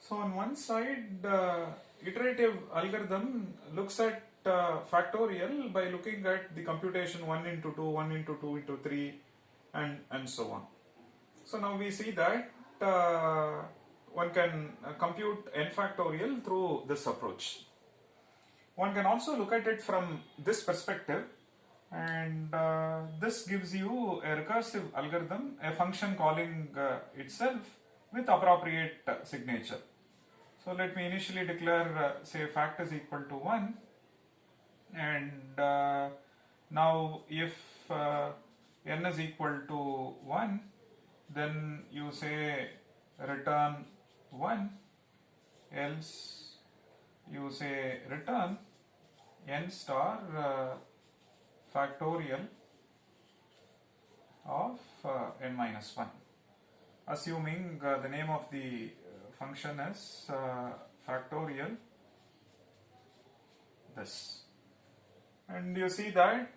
So on one side, iterative algorithm looks at factorial by looking at the computation 1 into 2, 1 into 2 into 3 and so on. So now we see that one can compute n factorial through this approach. One can also look at it from this perspective, and this gives you a recursive algorithm, a function calling itself with appropriate signature. So let me initially declare say fact is equal to 1, and now if n is equal to 1, then you say return 1, else you say return n star factorial of n minus 1, assuming the name of the function is factorial this. And you see that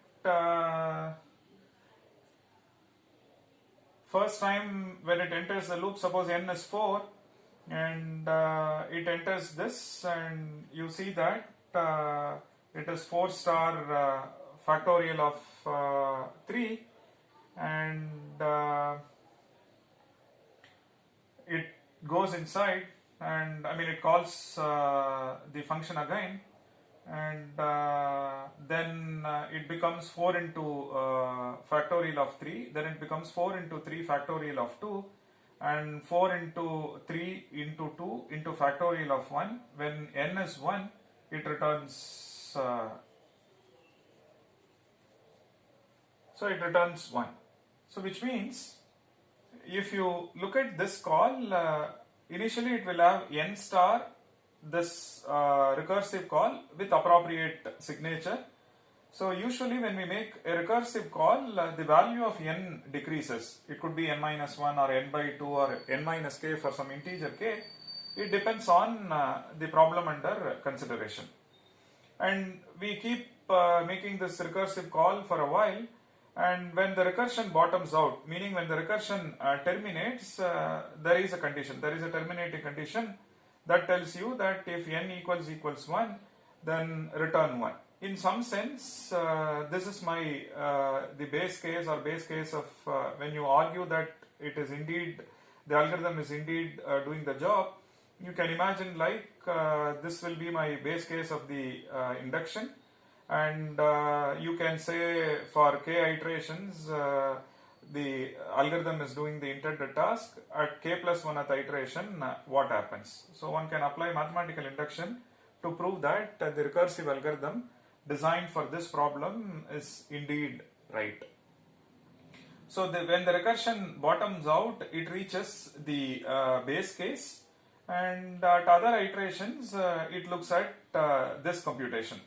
first time when it enters the loop, suppose n is 4, and it enters this, and you see that it is 4 star factorial of 3, and it goes inside, and it calls the function again, and then it becomes 4 into factorial of 3, then it becomes 4 into 3 factorial of 2, and 4 into 3 into 2 into factorial of 1. When n is 1, it returns so it returns 1. So which means if you look at this call, initially it will have n star this recursive call with appropriate signature. So usually when we make a recursive call, the value of n decreases. It could be n minus 1 or n by 2 or n minus k for some integer k. It depends on the problem under consideration. And we keep making this recursive call for a while, and when the recursion bottoms out, meaning when the recursion terminates, there is a condition, there is a terminating condition that tells you that if n equals 1, then return 1. In some sense, this is my the base case or base case of when you argue that it is indeed, the algorithm is indeed doing the job. You can imagine like this will be my base case of the induction, and you can say for k iterations the algorithm is doing the intended task. At k plus 1th iteration, what happens? So one can apply mathematical induction to prove that the recursive algorithm designed for this problem is indeed right. So when the recursion bottoms out, it reaches the base case, and at other iterations it looks at this computation.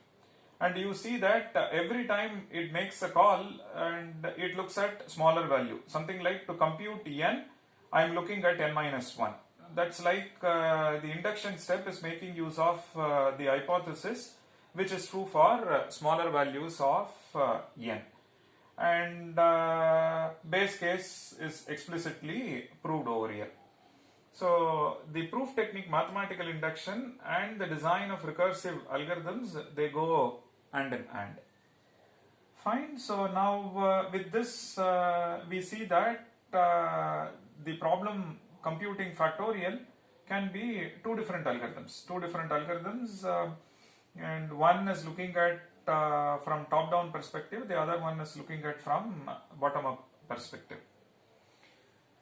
And you see that every time it makes a call and it looks at smaller value, something like to compute n, I am looking at n minus 1. That's like the induction step is making use of the hypothesis, which is true for smaller values of n. And base case is explicitly proved over here. So the proof technique, mathematical induction, and the design of recursive algorithms, they go hand in hand. Fine. So now with this we see that the problem computing factorial can be two different algorithms, and one is looking at from top down perspective, the other one is looking at from bottom up perspective.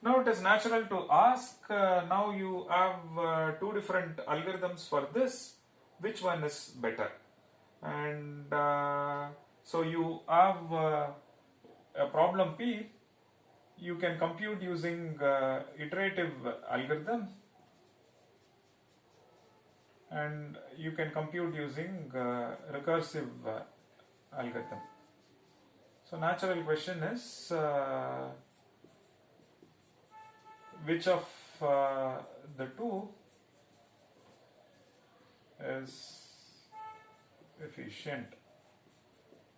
Now it is natural to ask, now you have two different algorithms for this, which one is better? And so you have a problem P, you can compute using iterative algorithm, and you can compute using recursive algorithm. So natural question is, which of the two is efficient?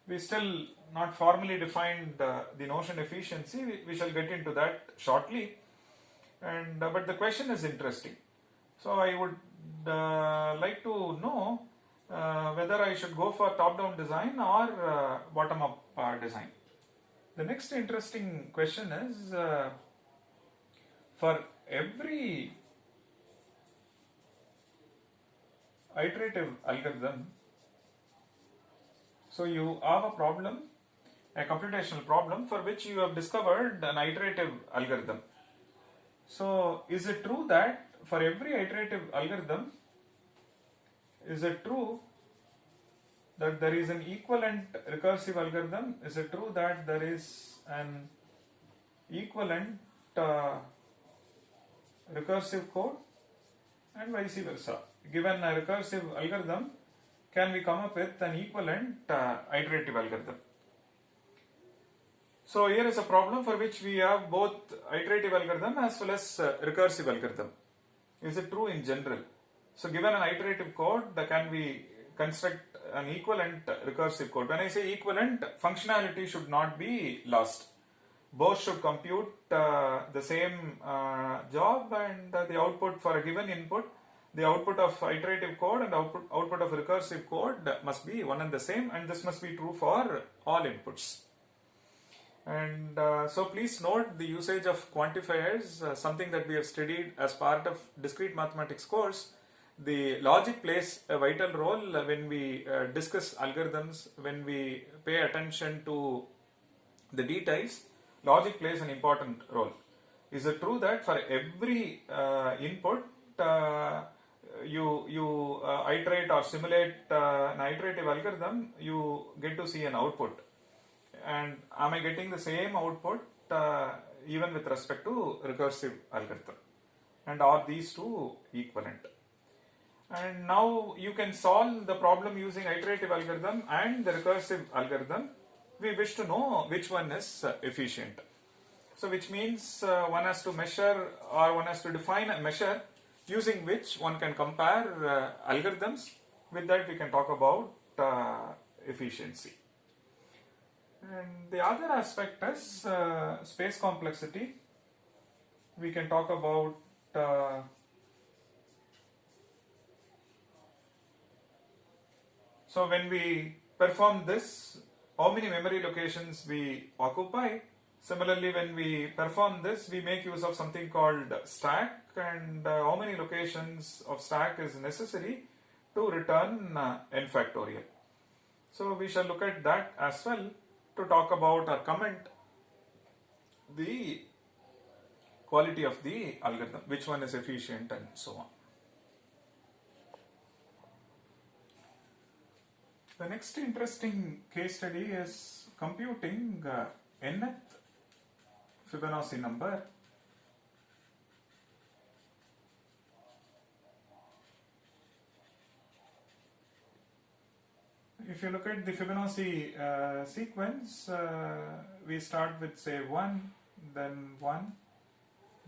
We still not formally defined the notion efficiency. We shall get into that shortly. And but the question is interesting. So I would like to know whether I should go for top-down design or bottom-up design. The next interesting question is for every iterative algorithm, so you have a problem, a computational problem for which you have discovered an iterative algorithm. So is it true that for every iterative algorithm, is it true that there is an equivalent recursive algorithm? Is it true that there is an equivalent recursive code, and vice versa? Given a recursive algorithm, can we come up with an equivalent iterative algorithm? So here is a problem for which we have both iterative algorithm as well as recursive algorithm. Is it true in general? So given an iterative code, can we construct an equivalent recursive code? When I say equivalent, functionality should not be lost. Both should compute the same job, and the output for a given input, the output of iterative code and output of recursive code must be one and the same, and this must be true for all inputs. And so please note the usage of quantifiers, something that we have studied as part of discrete mathematics course. The logic plays a vital role when we discuss algorithms, when we pay attention to the details. Logic plays an important role. Is it true that for every input you iterate or simulate an iterative algorithm, you get to see an output? And am I getting the same output even with respect to recursive algorithm? And are these two equivalent? And now you can solve the problem using iterative algorithm and the recursive algorithm. We wish to know which one is efficient. So which means one has to measure, or one has to define a measure using which one can compare algorithms. With that we can talk about efficiency. And the other aspect is space complexity. We can talk about so when we perform this, how many memory locations we occupy. Similarly, when we perform this, we make use of something called stack, and how many locations of stack is necessary to return n factorial. So we shall look at that as well to talk about or comment the quality of the algorithm, which one is efficient and so on. The next interesting case study is computing nth Fibonacci number. If you look at the Fibonacci sequence, we start with say 1, then 1,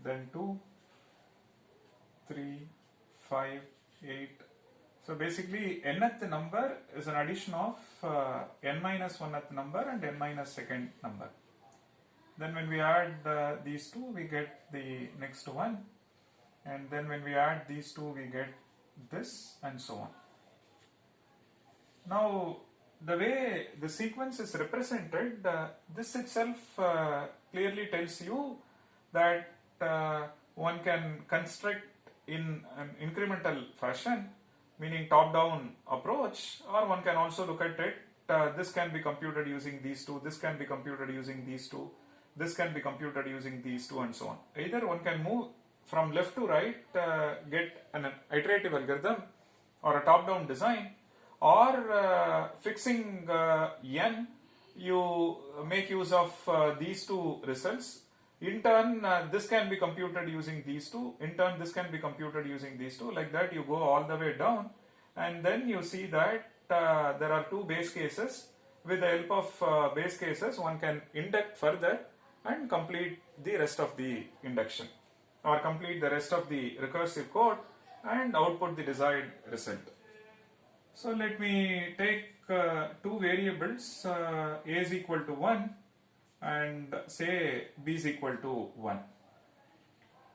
then 2, 3, 5, 8. So basically nth number is an addition of n minus 1th number and n minus 2nd number. Then when we add these two, we get the next one, and then when we add these two, we get this, and so on. Now, the way the sequence is represented, this itself clearly tells you that one can construct in an incremental fashion, meaning top-down approach, or one can also look at it, this can be computed using these two, this can be computed using these two, this can be computed using these two, and so on. Either one can move from left to right, get an iterative algorithm or a top-down design, or fixing n, you make use of these two results. In turn, this can be computed using these two. In turn, this can be computed using these two. Like that, you go all the way down, and then you see that there are two base cases. With the help of base cases, one can induct further and complete the rest of the induction, or complete the rest of the recursive code and output the desired result. So let me take two variables, a is equal to 1 and say b is equal to 1.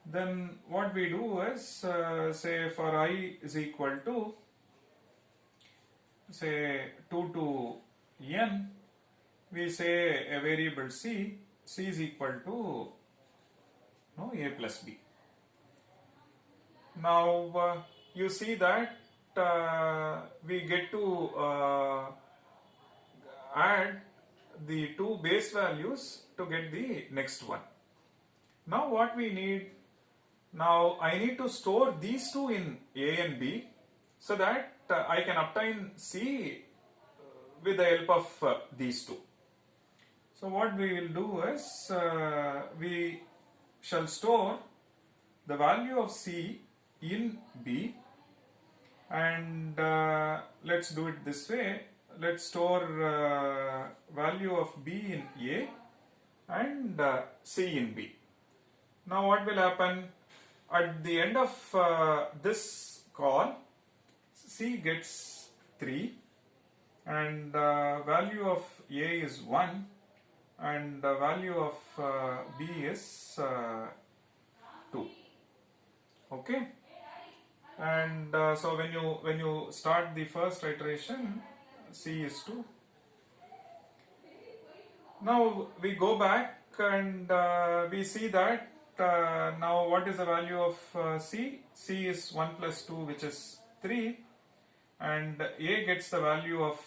then what we do is, say for I is equal to, say 2 to n, we say a variable c is equal to a plus b. Now you see that we get to add the two base values to get the next one. Now what we need, now I need to store these two in A and B so that I can obtain C with the help of these two. So what we will do is, we shall store the value of C in B, and let's do it this way. Let's store value of B in A and C in B. Now what will happen? At the end of this call, C gets 3 and value of A is 1 and the value of B is 2. Okay, and so when you start the first iteration, C is 2. Now we go back and we see that now what is the value of C? C is 1 plus 2, which is 3, and A gets the value of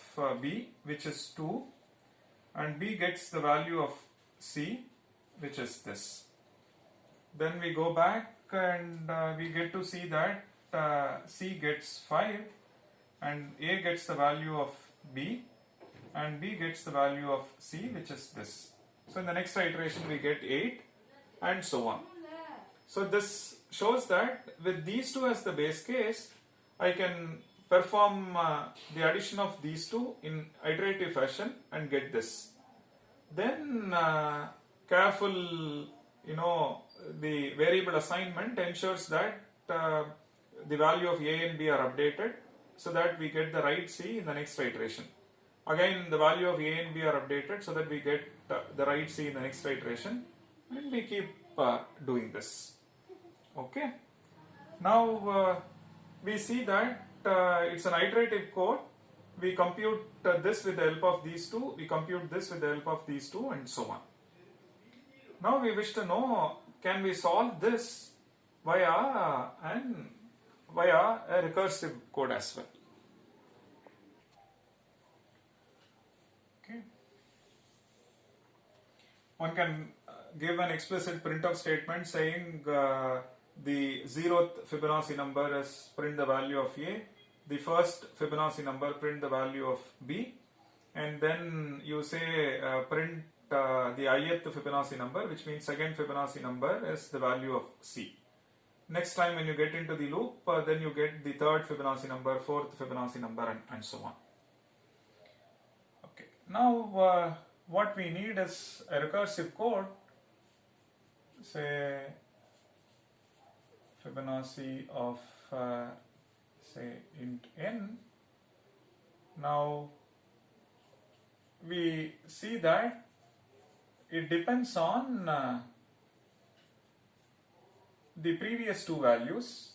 B, which is 2, and B gets the value of C, which is this. Then we go back and we get to see that C gets 5 and A gets the value of B and B gets the value of C, which is this. So in the next iteration we get 8 and so on. So this shows that with these two as the base case, I can perform the addition of these two in iterative fashion and get this. Then careful, the variable assignment ensures that the value of A and B are updated so that we get the right C in the next iteration. Again, the value of A and B are updated so that we get the right C in the next iteration, and we keep doing this. Okay. Now we see that it's an iterative code. We compute this with the help of these two, we compute this with the help of these two, and so on. Now we wish to know, can we solve this via a recursive code as well? Okay. One can give an explicit printf statement saying the 0th Fibonacci number is print the value of A, the first Fibonacci number print the value of B, and then you say print the ith Fibonacci number, which means second Fibonacci number is the value of C. Next time when you get into the loop, then you get the third Fibonacci number, fourth Fibonacci number, and so on. Okay. Now what we need is a recursive code, say Fibonacci of say int n. Now we see that it depends on the previous two values.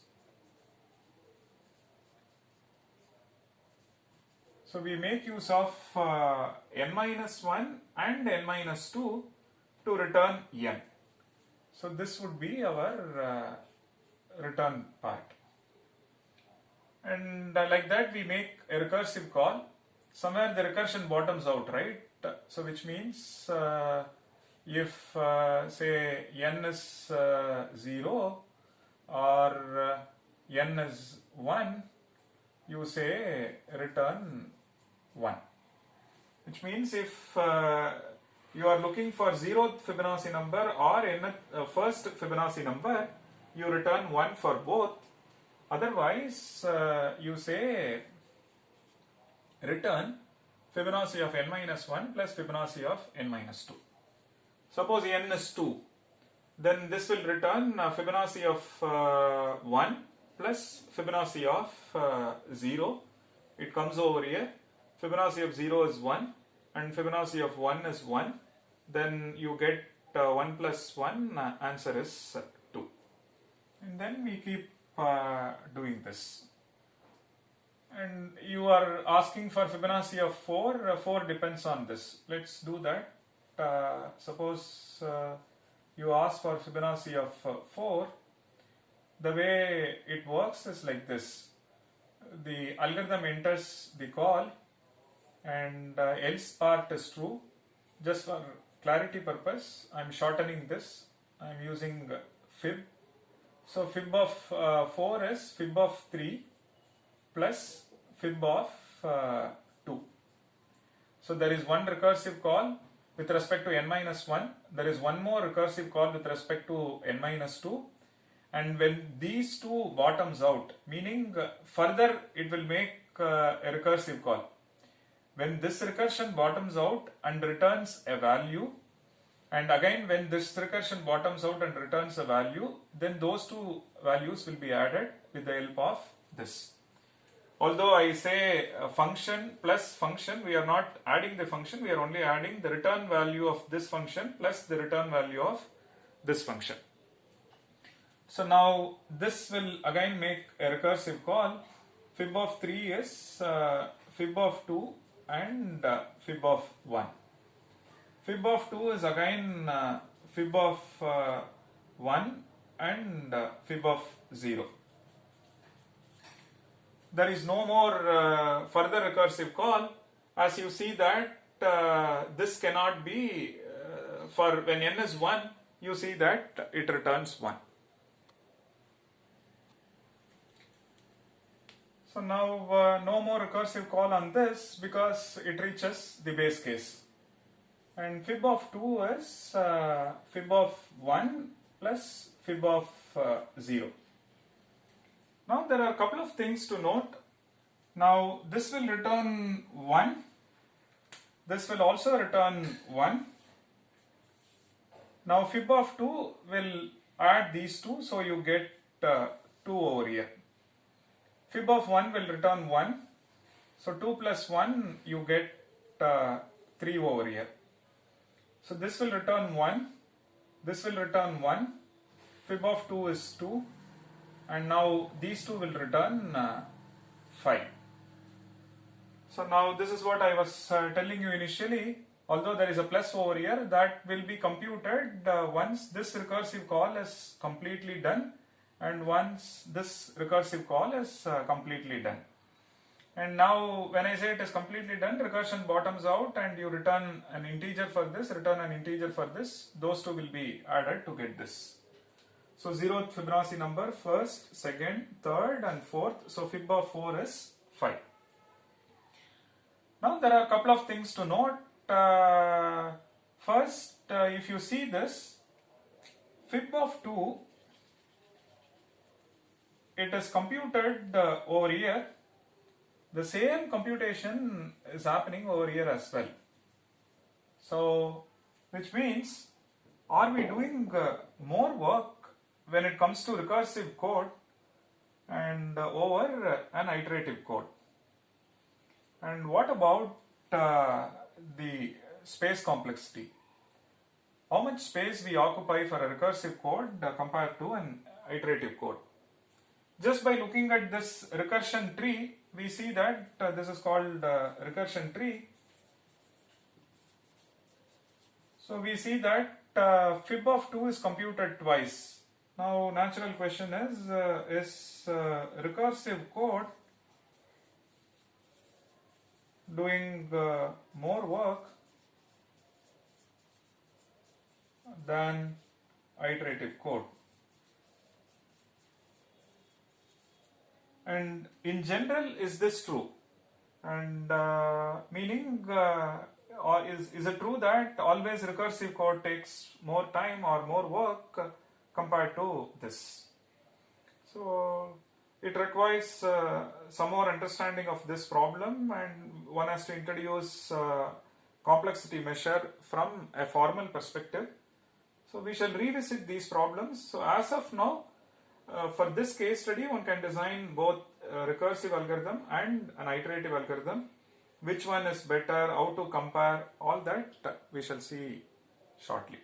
So we make use of n-1 and n-2 to return n. So this would be our return part. And like that we make a recursive call. Somewhere the recursion bottoms out, right? So which means if say n is 0 or n is 1, you say return 1. Which means if you are looking for 0th Fibonacci number or first Fibonacci number, you return 1 for both. Otherwise, you say return Fibonacci of n-1 plus Fibonacci of n-2. Suppose n is 2, then this will return Fibonacci of 1 plus Fibonacci of 0. It comes over here. Fibonacci of 0 is 1 and Fibonacci of 1 is 1. Then you get 1 plus 1, answer is 2. and then we keep doing this. And you are asking for Fibonacci of 4. 4 depends on this. Let's do that. Suppose you ask for Fibonacci of 4. The way it works is like this. The algorithm enters the call and else part is true. Just for clarity purpose, I am shortening this. I am using fib. So fib of 4 is fib of 3 plus fib of 2. So there is one recursive call with respect to n minus 1. There is one more recursive call with respect to n minus 2. And when these two bottoms out, meaning further it will make a recursive call. When this recursion bottoms out and returns a value, and again when this recursion bottoms out and returns a value, then those two values will be added with the help of this. Although I say function plus function, we are not adding the function, we are only adding the return value of this function plus the return value of this function. So now this will again make a recursive call. Fib of 3 is fib of 2 and fib of 1. Fib of 2 is again fib of 1 and fib of 0. There is no more further recursive call, as you see that this cannot be for when n is 1, you see that it returns 1. So now no more recursive call on this because it reaches the base case. And fib of 2 is fib of 1 plus fib of 0. Now there are a couple of things to note. Now this will return 1. This will also return 1. Now fib of 2 will add these two, so you get 2 over here. Fib of 1 will return 1. So 2 plus 1 you get 3 over here. So this will return 1. This will return 1. Fib of 2 is 2. And now these two will return 5. So now this is what I was telling you initially. Although there is a plus over here, that will be computed once this recursive call is completely done and once this recursive call is completely done. And now when I say it is completely done, recursion bottoms out and you return an integer for this, return an integer for this. Those two will be added to get this. So 0th Fibonacci number, 1st, 2nd, 3rd and 4th. So fib of 4 is 5. Now there are a couple of things to note. First, if you see this, fib of 2, it is computed over here. The same computation is happening over here as well. So, which means, are we doing more work when it comes to recursive code and over an iterative code? And what about the space complexity? How much space we occupy for a recursive code compared to an iterative code? Just by looking at this recursion tree, we see that this is called recursion tree. So we see that fib of 2 is computed twice. Now natural question is recursive code doing more work than iterative code? And in general, is this true? And meaning, or is it true that always recursive code takes more time or more work compared to this? So it requires some more understanding of this problem, and one has to introduce complexity measure from a formal perspective. So we shall revisit these problems. So as of now, for this case study, one can design both a recursive algorithm and an iterative algorithm. Which one is better, how to compare, all that we shall see shortly.